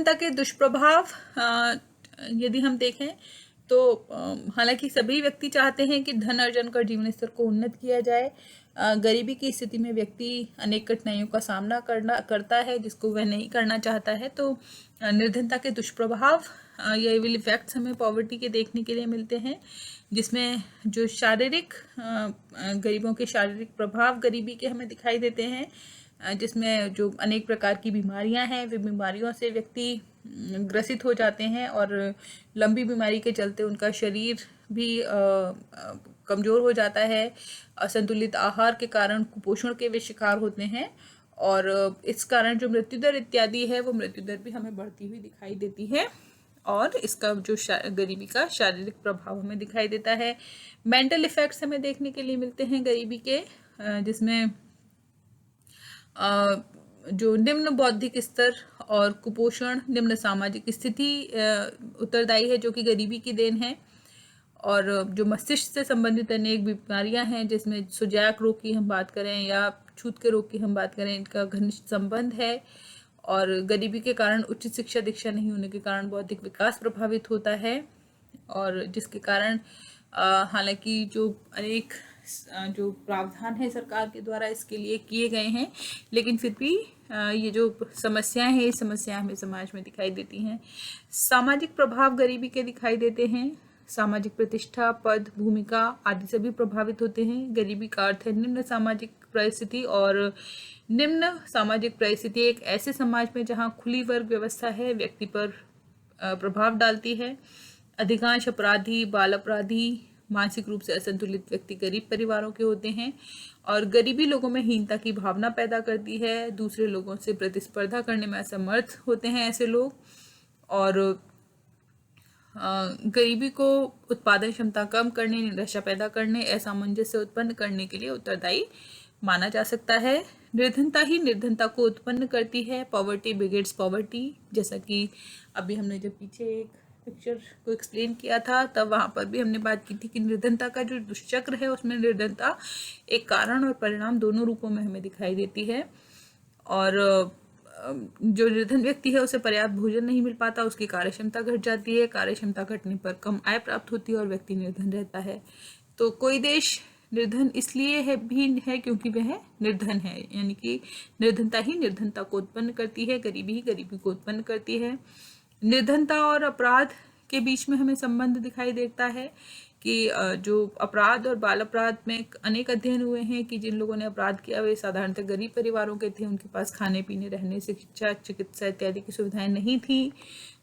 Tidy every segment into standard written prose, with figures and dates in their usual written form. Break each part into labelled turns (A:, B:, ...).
A: निर्धनता के दुष्प्रभाव यदि हम देखें तो हालांकि सभी व्यक्ति चाहते हैं कि धन अर्जन कर जीवन स्तर को उन्नत किया जाए। गरीबी की स्थिति में व्यक्ति अनेक कठिनाइयों का सामना करता है जिसको वह नहीं करना चाहता है। तो निर्धनता के दुष्प्रभाव या इविल इफेक्ट्स हमें पॉवर्टी के देखने के लिए मिलते हैं, जिसमें जो शारीरिक गरीबों के शारीरिक प्रभाव गरीबी के हमें दिखाई देते हैं, जिसमें जो अनेक प्रकार की बीमारियां हैं वे बीमारियों से व्यक्ति ग्रसित हो जाते हैं और लंबी बीमारी के चलते उनका शरीर भी कमज़ोर हो जाता है। असंतुलित आहार के कारण कुपोषण के वे शिकार होते हैं और इस कारण जो मृत्यु दर इत्यादि है वो मृत्यु दर भी हमें बढ़ती हुई दिखाई देती है। और इसका जो गरीबी का शारीरिक प्रभाव हमें दिखाई देता है। मेंटल इफेक्ट्स हमें देखने के लिए मिलते हैं गरीबी के, जिसमें जो निम्न बौद्धिक स्तर और कुपोषण, निम्न सामाजिक स्थिति उत्तरदायी है जो कि गरीबी की देन है। और जो मस्तिष्क से संबंधित अनेक बीमारियां हैं, जिसमें सुजाक रोग की हम बात करें या छूत के रोग की हम बात करें, इनका घनिष्ठ संबंध है। और गरीबी के कारण उच्च शिक्षा दीक्षा नहीं होने के कारण बौद्धिक विकास प्रभावित होता है और जिसके कारण हालांकि जो अनेक जो प्रावधान है सरकार के द्वारा इसके लिए किए गए हैं, लेकिन फिर भी ये जो समस्याएं हैं, ये समस्याएं हमें समाज में दिखाई देती हैं। सामाजिक प्रभाव गरीबी के दिखाई देते हैं। सामाजिक प्रतिष्ठा, पद, भूमिका आदि सभी प्रभावित होते हैं। गरीबी का अर्थ है निम्न सामाजिक परिस्थिति, और निम्न सामाजिक परिस्थिति एक ऐसे समाज में जहाँ खुली वर्ग व्यवस्था है व्यक्ति पर प्रभाव डालती है। अधिकांश अपराधी, बाल अपराधी, मानसिक रूप से असंतुलित व्यक्ति गरीब परिवारों के होते हैं और गरीबी लोगों में हीनता की भावना पैदा करती है। दूसरे लोगों से प्रतिस्पर्धा करने में असमर्थ होते हैं ऐसे लोग, और गरीबी को उत्पादन क्षमता कम करने, निराशा पैदा करने, असामंजस्य उत्पन्न करने के लिए उत्तरदायी माना जा सकता है। निर्धनता ही निर्धनता को उत्पन्न करती है। पॉवर्टी बिगेट्स पॉवर्टी, जैसा कि अभी हमने जब पीछे एक पिक्चर को एक्सप्लेन किया था तब वहाँ पर भी हमने बात की थी कि निर्धनता का जो दुष्चक्र है उसमें निर्धनता एक कारण और परिणाम दोनों रूपों में हमें दिखाई देती है। और जो निर्धन व्यक्ति है उसे पर्याप्त भोजन नहीं मिल पाता, उसकी कार्यक्षमता घट जाती है, कार्यक्षमता घटने पर कम आय प्राप्त होती है और व्यक्ति निर्धन रहता है। तो कोई देश निर्धन इसलिए है क्योंकि वह निर्धन है, यानी कि निर्धनता ही निर्धनता को उत्पन्न करती है, गरीबी ही गरीबी को उत्पन्न करती है। निर्धनता और अपराध के बीच में हमें संबंध दिखाई देता है कि जो अपराध और बाल अपराध में अनेक अध्ययन हुए हैं कि जिन लोगों ने अपराध किया वे साधारणतः गरीब परिवारों के थे। उनके पास खाने पीने, रहने, शिक्षा, चिकित्सा इत्यादि की सुविधाएं नहीं थी।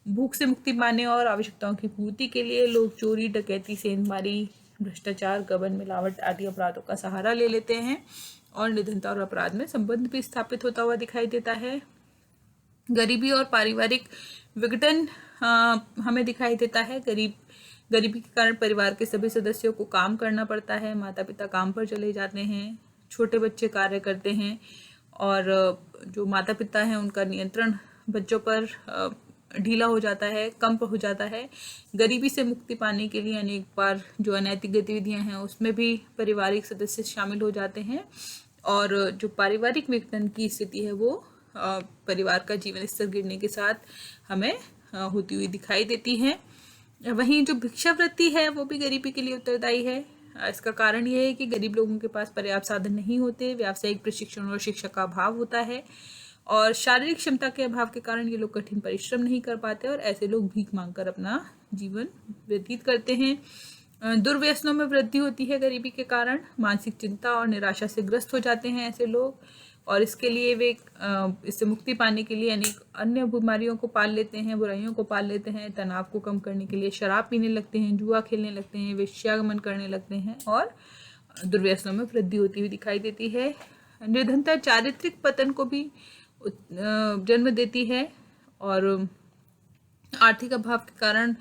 A: भूख से मुक्ति पाने और आवश्यकताओं की पूर्ति के लिए लोग चोरी, डकैती, सेंधमारी, भ्रष्टाचार, गबन, मिलावट आदि अपराधों का सहारा ले लेते हैं और निर्धनता और अपराध में संबंध भी स्थापित होता हुआ दिखाई देता है। गरीबी और पारिवारिक विघटन हमें दिखाई देता है। गरीबी के कारण परिवार के सभी सदस्यों को काम करना पड़ता है। माता पिता काम पर चले जाते हैं, छोटे बच्चे कार्य करते हैं और जो माता पिता हैं उनका नियंत्रण बच्चों पर ढीला हो जाता है, कम हो जाता है। गरीबी से मुक्ति पाने के लिए अनेक बार जो अनैतिक गतिविधियां हैं उसमें भी पारिवारिक सदस्य शामिल हो जाते हैं और जो पारिवारिक विघटन की स्थिति है वो परिवार का जीवन स्तर गिरने के साथ हमें होती हुई दिखाई देती है। वहीं जो भिक्षावृत्ति है वो भी गरीबी के लिए उत्तरदायी है। इसका कारण यह है कि गरीब लोगों के पास पर्याप्त साधन नहीं होते, व्यावसायिक प्रशिक्षण और शिक्षा का अभाव होता है और शारीरिक क्षमता के अभाव के कारण ये लोग कठिन परिश्रम नहीं कर पाते और ऐसे लोग भीख मांगकर अपना जीवन व्यतीत करते हैं। दुर्व्यसनों में वृद्धि होती है गरीबी के कारण। मानसिक चिंता और निराशा से ग्रस्त हो जाते हैं ऐसे लोग और इसके लिए वे इससे मुक्ति पाने के लिए अनेक अन्य बीमारियों को पाल लेते हैं, बुराइयों को पाल लेते हैं। तनाव को कम करने के लिए शराब पीने लगते हैं, जुआ खेलने लगते हैं, वेश्यागमन करने लगते हैं और दुर्व्यसनों में वृद्धि होती हुई दिखाई देती है। निर्धनता चारित्रिक पतन को भी जन्म देती है और आर्थिक अभाव के कारण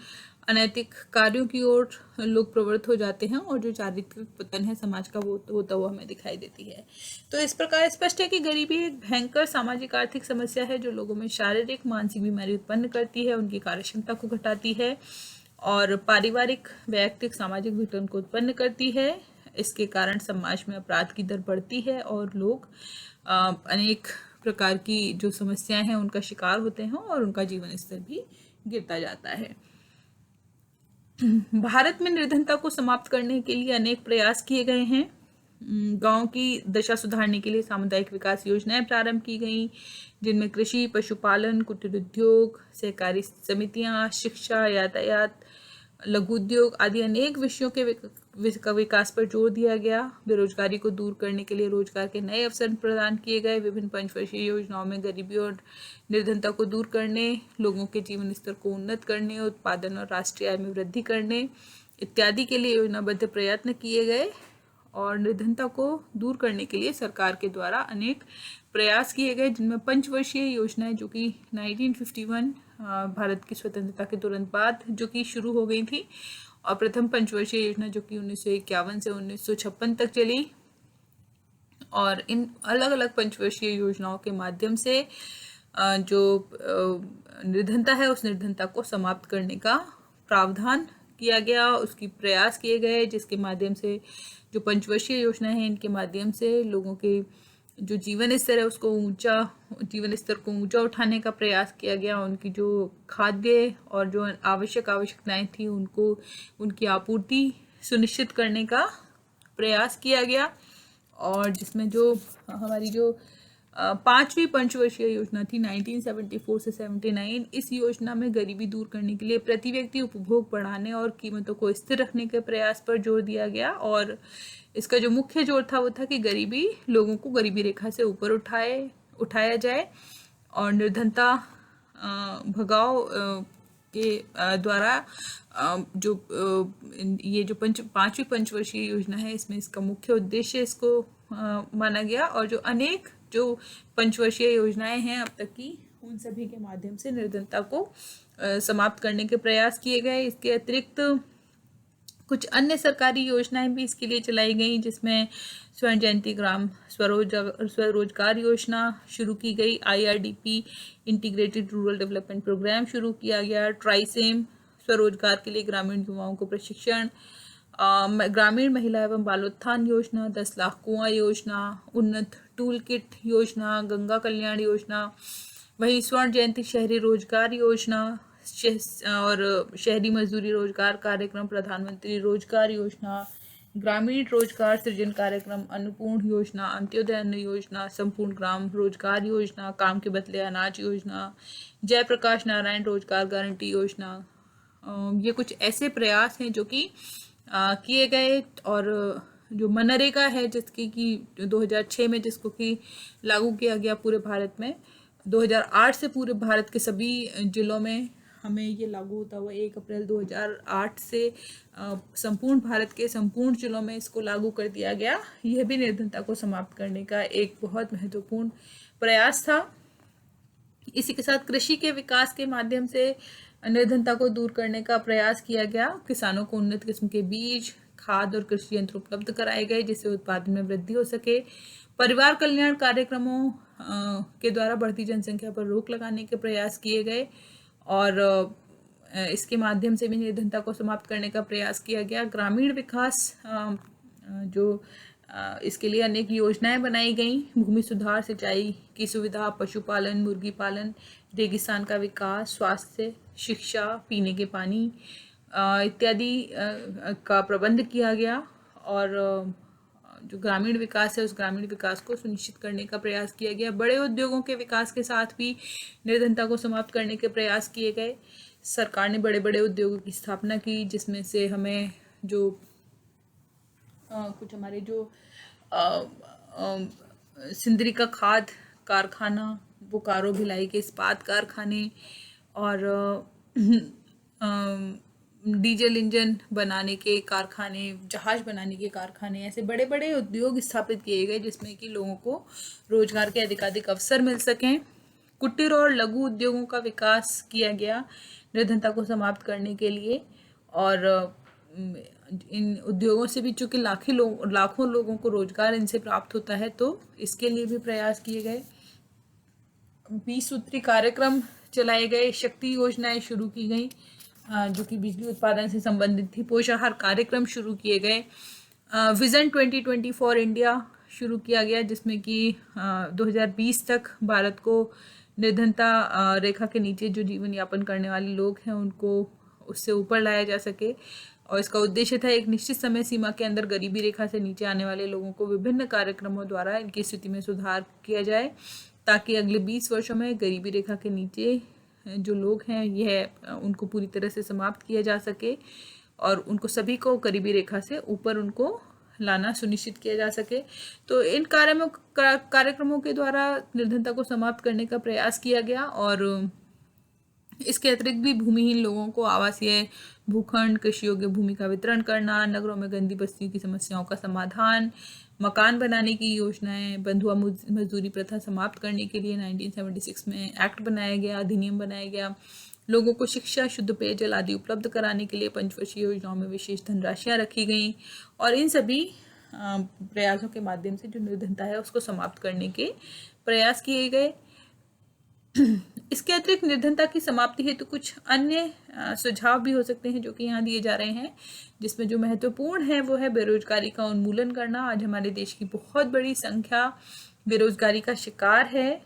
A: अनैतिक कार्यों की ओर लोग प्रवृत्त हो जाते हैं और जो चारित्रिक पतन है समाज का वो होता हुआ हमें दिखाई देती है। तो इस प्रकार स्पष्ट है कि गरीबी एक भयंकर सामाजिक आर्थिक समस्या है जो लोगों में शारीरिक मानसिक बीमारी उत्पन्न करती है, उनकी कार्यक्षमता को घटाती है और पारिवारिक वैयक्तिक सामाजिक विघटन को उत्पन्न करती है। इसके कारण समाज में अपराध की दर बढ़ती है और लोग अनेक प्रकार की जो समस्याएं हैं उनका शिकार होते हैं और उनका जीवन स्तर भी गिरता जाता है। भारत में निर्धनता को समाप्त करने के लिए अनेक प्रयास किए गए हैं। गांव की दशा सुधारने के लिए सामुदायिक विकास योजनाएं प्रारंभ की गई, जिनमें कृषि, पशुपालन, कुटीर उद्योग, सहकारी समितियां, शिक्षा, यातायात, लघु उद्योग आदि अनेक विषयों के विकास पर जोर दिया गया। बेरोजगारी को दूर करने के लिए रोजगार के नए अवसर प्रदान किए गए। विभिन्न पंचवर्षीय योजनाओं में गरीबी और निर्धनता को दूर करने, लोगों के जीवन स्तर को उन्नत करने, उत्पादन और राष्ट्रीय आय में वृद्धि करने इत्यादि के लिए योजनाबद्ध प्रयत्न किए गए। और निर्धनता को दूर करने के लिए सरकार के द्वारा अनेक प्रयास किए गए, जिनमें पंचवर्षीय योजनाएं जो कि 1951 भारत की स्वतंत्रता के तुरंत बाद जो कि शुरू हो गई थी, और प्रथम पंचवर्षीय योजना जो कि 1951 से 1956 तक चली। और इन अलग अलग पंचवर्षीय योजनाओं के माध्यम से जो निर्धनता है उस निर्धनता को समाप्त करने का प्रावधान किया गया, उसकी प्रयास किए गए, जिसके माध्यम से जो पंचवर्षीय योजना है इनके माध्यम से लोगों के जो जीवन स्तर है उसको जीवन स्तर को ऊंचा उठाने का प्रयास किया गया। उनकी जो खाद्य और जो आवश्यकताएं थी उनकी आपूर्ति सुनिश्चित करने का प्रयास किया गया। और जिसमें जो हमारी जो पांचवी पंचवर्षीय योजना थी 1974 से 79, इस योजना में गरीबी दूर करने के लिए प्रति व्यक्ति उपभोग बढ़ाने और कीमतों को स्थिर रखने के प्रयास पर जोर दिया गया। और इसका जो मुख्य जोर था वो था कि लोगों को गरीबी रेखा से ऊपर उठाया जाए और निर्धनता भगाओ के द्वारा ये जो पांचवी पंचवर्षीय योजना है इसमें इसका मुख्य उद्देश्य इसको माना गया। और जो अनेक जो पंचवर्षीय योजनाएं हैं अब तक की, उन सभी के माध्यम से निर्धनता को समाप्त करने के प्रयास किए गए। इसके अतिरिक्त कुछ अन्य सरकारी योजनाएं भी इसके लिए चलाई गई, जिसमें स्वर्ण जयंती ग्राम स्वरोजगार योजना शुरू की गई, IRDP integrated rural development programme शुरू किया गया, ट्राइसेम स्वरोजगार के लिए ग्रामीण युवाओं को प्रशिक्षण, ग्रामीण महिला एवं बालोत्थान योजना, 10 लाख कुआं योजना, उन्नत टूल किट योजना, गंगा कल्याण योजना, वहीं स्वर्ण जयंती शहरी रोजगार योजना और शहरी मजदूरी रोजगार कार्यक्रम, प्रधानमंत्री रोजगार योजना, ग्रामीण रोजगार सृजन कार्यक्रम, अन्नपूर्ण योजना, अंत्योदय अन्न योजना, संपूर्ण ग्राम रोजगार योजना, काम के बदले अनाज योजना, जयप्रकाश नारायण रोजगार गारंटी योजना। ये कुछ ऐसे प्रयास हैं जो कि किए गए। और जो मनरेगा है जिसकी कि 2006 में जिसको कि लागू किया गया पूरे भारत में, 2008 से पूरे भारत के सभी जिलों में हमें ये लागू होता हुआ 1 अप्रैल 2008 से संपूर्ण भारत के संपूर्ण जिलों में इसको लागू कर दिया गया। यह भी निर्धनता को समाप्त करने का एक बहुत महत्वपूर्ण प्रयास था। इसी के साथ कृषि के विकास के माध्यम से निर्धनता को दूर करने का प्रयास किया गया। किसानों को उन्नत किस्म के बीज, खाद और कृषि यंत्र उपलब्ध कराए गए जिससे उत्पादन में वृद्धि हो सके। परिवार कल्याण कार्यक्रमों के द्वारा बढ़ती जनसंख्या पर रोक लगाने के प्रयास किए गए और इसके माध्यम से भी निर्धनता को समाप्त करने का प्रयास किया गया। ग्रामीण विकास इसके लिए अनेक योजनाएं बनाई गई। भूमि सुधार, सिंचाई की सुविधा, पशुपालन, मुर्गी पालन, रेगिस्तान का विकास, स्वास्थ्य, शिक्षा, पीने के पानी इत्यादि का प्रबंध किया गया। और जो ग्रामीण विकास है उस ग्रामीण विकास को सुनिश्चित करने का प्रयास किया गया। बड़े उद्योगों के विकास के साथ भी निर्धनता को समाप्त करने के प्रयास किए गए। सरकार ने बड़े बड़े उद्योगों की स्थापना की, जिसमें से हमें जो कुछ हमारे जो सिंदरी का खाद कारखाना, बोकारो भिलाई के इस्पात कारखाने और डीजल इंजन बनाने के कारखाने, जहाज बनाने के कारखाने, ऐसे बड़े बड़े उद्योग स्थापित किए गए जिसमें कि लोगों को रोजगार के अधिकाधिक अवसर मिल सकें। कुटीर और लघु उद्योगों का विकास किया गया निर्धनता को समाप्त करने के लिए। और इन उद्योगों से भी चूँकि लाखों लोगों को रोजगार इनसे प्राप्त होता है, तो इसके लिए भी प्रयास किए गए। 20 सूत्री कार्यक्रम चलाए गए, शक्ति योजनाएं शुरू की गई जो कि बिजली उत्पादन से संबंधित थी, पोषाहार कार्यक्रम शुरू किए गए, विजन 2020 फॉर इंडिया शुरू किया गया, जिसमें कि 2020 तक भारत को निर्धनता रेखा के नीचे जो जीवन यापन करने वाले लोग हैं उनको उससे ऊपर लाया जा सके। और इसका उद्देश्य था एक निश्चित समय सीमा के अंदर गरीबी रेखा से नीचे आने वाले लोगों को विभिन्न कार्यक्रमों द्वारा इनकी स्थिति में सुधार किया जाए, ताकि अगले 20 वर्षों में गरीबी रेखा के नीचे जो लोग हैं यह उनको पूरी तरह से समाप्त किया जा सके और उनको सभी को गरीबी रेखा से ऊपर उनको लाना सुनिश्चित किया जा सके। तो इन कार्यक्रमों के द्वारा निर्धनता को समाप्त करने का प्रयास किया गया। और इसके अतिरिक्त भी भूमिहीन लोगों को आवासीय भूखंड, कृषि योग्य भूमि का वितरण करना, नगरों में गंदी बस्तियों की समस्याओं का समाधान, मकान बनाने की योजनाएं, बंधुआ मजदूरी प्रथा समाप्त करने के लिए 1976 में एक्ट बनाया गया, अधिनियम बनाया गया, लोगों को शिक्षा, शुद्ध पेयजल आदि उपलब्ध कराने के लिए पंचवर्षीय योजनाओं में विशेष धनराशियां रखी गई। और इन सभी प्रयासों के माध्यम से जो निर्धनता है उसको समाप्त करने के प्रयास किए गए। इसके अतिरिक्त निर्धनता की समाप्ति हेतु कुछ अन्य सुझाव भी हो सकते हैं जो कि यहाँ दिए जा रहे हैं, जिसमें जो महत्वपूर्ण है वो है बेरोजगारी का उन्मूलन करना। आज हमारे देश की बहुत बड़ी संख्या बेरोजगारी का शिकार है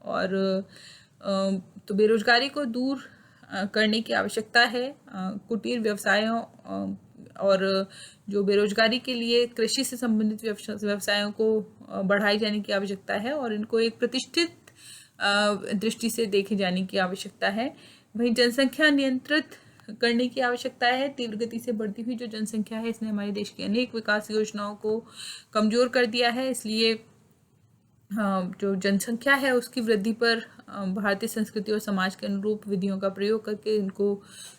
A: और तो बेरोजगारी को दूर करने की आवश्यकता है। कुटीर व्यवसायों और जो बेरोजगारी के लिए कृषि से संबंधित व्यवसायों को बढ़ाई जाने की आवश्यकता है और इनको एक प्रतिष्ठित दृष्टि से देखे जाने की आवश्यकता है। वहीं जनसंख्या नियंत्रित करने की आवश्यकता है। तीव्र गति से बढ़ती हुई जो जनसंख्या है इसने हमारे देश की अनेक विकास योजनाओं को कमजोर कर दिया है। इसलिए जो जनसंख्या है उसकी वृद्धि पर भारतीय संस्कृति और समाज के अनुरूप विधियों का प्रयोग करके इनको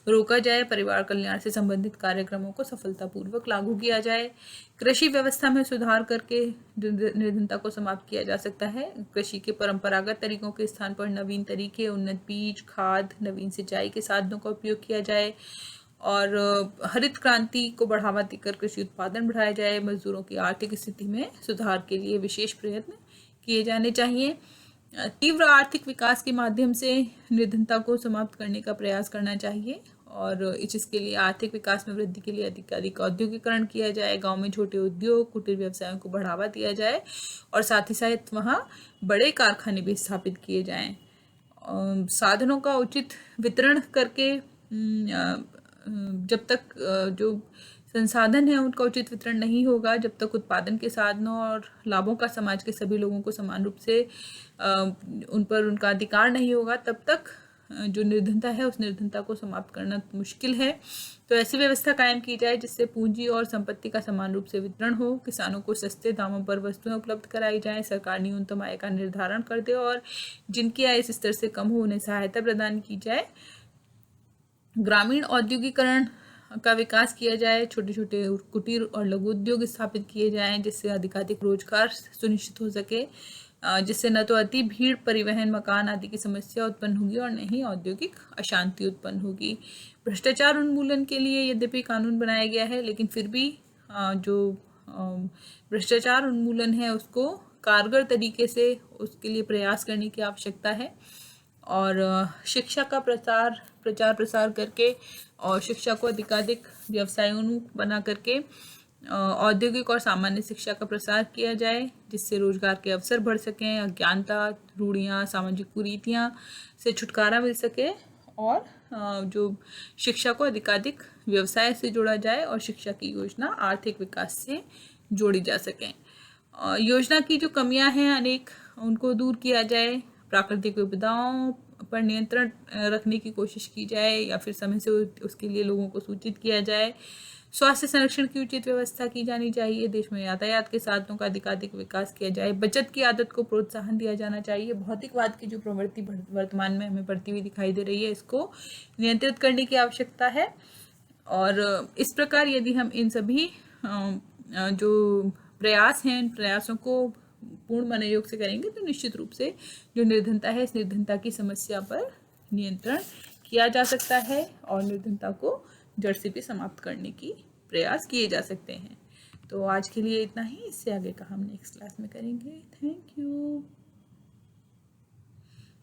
A: रोका जाए। परिवार कल्याण से संबंधित कार्यक्रमों को सफलतापूर्वक लागू किया जाए। कृषि व्यवस्था में सुधार करके निर्धनता को समाप्त किया जा सकता है। कृषि के परंपरागत तरीकों के स्थान पर नवीन तरीके, उन्नत बीज, खाद, नवीन सिंचाई के साधनों का उपयोग किया जाए और हरित क्रांति को बढ़ावा देकर कृषि उत्पादन बढ़ाया जाए। मजदूरों की आर्थिक स्थिति में सुधार के लिए विशेष प्रयत्न किए जाने चाहिए। तीव्र आर्थिक विकास के माध्यम से निर्धनता को समाप्त करने का प्रयास करना चाहिए और इसके लिए आर्थिक विकास में वृद्धि के लिए अधिक औद्योगिकरण किया जाए। गांव में छोटे उद्योग, कुटीर व्यवसायों को बढ़ावा दिया जाए और साथ ही साथ वहाँ बड़े कारखाने भी स्थापित किए जाएं। साधनों का उचित वितरण करके जब तक जो संसाधन है उनका उचित वितरण नहीं होगा, जब तक उत्पादन के साधनों और लाभों का समाज के सभी लोगों को समान रूप से उन पर उनका अधिकार नहीं होगा, तब तक जो निर्धनता है उस निर्धनता को समाप्त करना मुश्किल है। तो ऐसी व्यवस्था कायम की जाए जिससे पूंजी और संपत्ति का समान रूप से वितरण हो, किसानों को सस्ते दामों पर वस्तुएं उपलब्ध कराई जाएं, सरकार न्यूनतम आय का निर्धारण कर दे और जिनकी आय इस स्तर से कम हो उन्हें सहायता प्रदान की जाए। ग्रामीण औद्योगिकरण का विकास किया जाए, छोटे छोटे कुटीर और लघु उद्योग स्थापित किए जाएं जिससे अधिकाधिक रोजगार सुनिश्चित हो सके, जिससे न तो अति भीड़, परिवहन, मकान आदि की समस्या उत्पन्न होगी और न ही औद्योगिक अशांति उत्पन्न होगी। भ्रष्टाचार उन्मूलन के लिए यद्यपि कानून बनाया गया है, लेकिन फिर भी जो भ्रष्टाचार उन्मूलन है उसको कारगर तरीके से उसके लिए प्रयास करने की आवश्यकता है और शिक्षा का प्रचार प्रसार करके और शिक्षा को अधिकाधिक व्यवसायोन्मुख बना करके औद्योगिक और सामान्य शिक्षा का प्रसार किया जाए जिससे रोजगार के अवसर बढ़ सकें, अज्ञानता, रूढ़ियाँ, सामाजिक कुरीतियाँ से छुटकारा मिल सके और जो शिक्षा को अधिकाधिक व्यवसाय से जोड़ा जाए और शिक्षा की योजना आर्थिक विकास से जोड़ी जा सकें। योजना की जो कमियां हैं अनेक उनको दूर किया जाए, प्राकृतिक विपदाओं पर नियंत्रण रखने की कोशिश की जाए या फिर समय से उसके लिए लोगों को सूचित किया जाए। स्वास्थ्य संरक्षण की उचित व्यवस्था की जानी चाहिए। देश में यातायात के साधनों का अधिकाधिक विकास किया जाए। बचत की आदत को प्रोत्साहन दिया जाना चाहिए। भौतिकवाद की जो प्रवृत्ति वर्तमान में हमें बढ़ती हुई दिखाई दे रही है इसको नियंत्रित करने की आवश्यकता है और इस प्रकार यदि हम इन सभी जो प्रयास हैं इन प्रयासों को पूर्ण मनोयोग से करेंगे तो निश्चित रूप से जो निर्धनता है इस निर्धनता की समस्या पर नियंत्रण किया जा सकता है और निर्धनता को जड़ से भी समाप्त करने की प्रयास किए जा सकते हैं। तो आज के लिए इतना ही, इससे आगे का हम नेक्स्ट क्लास में करेंगे। Thank you.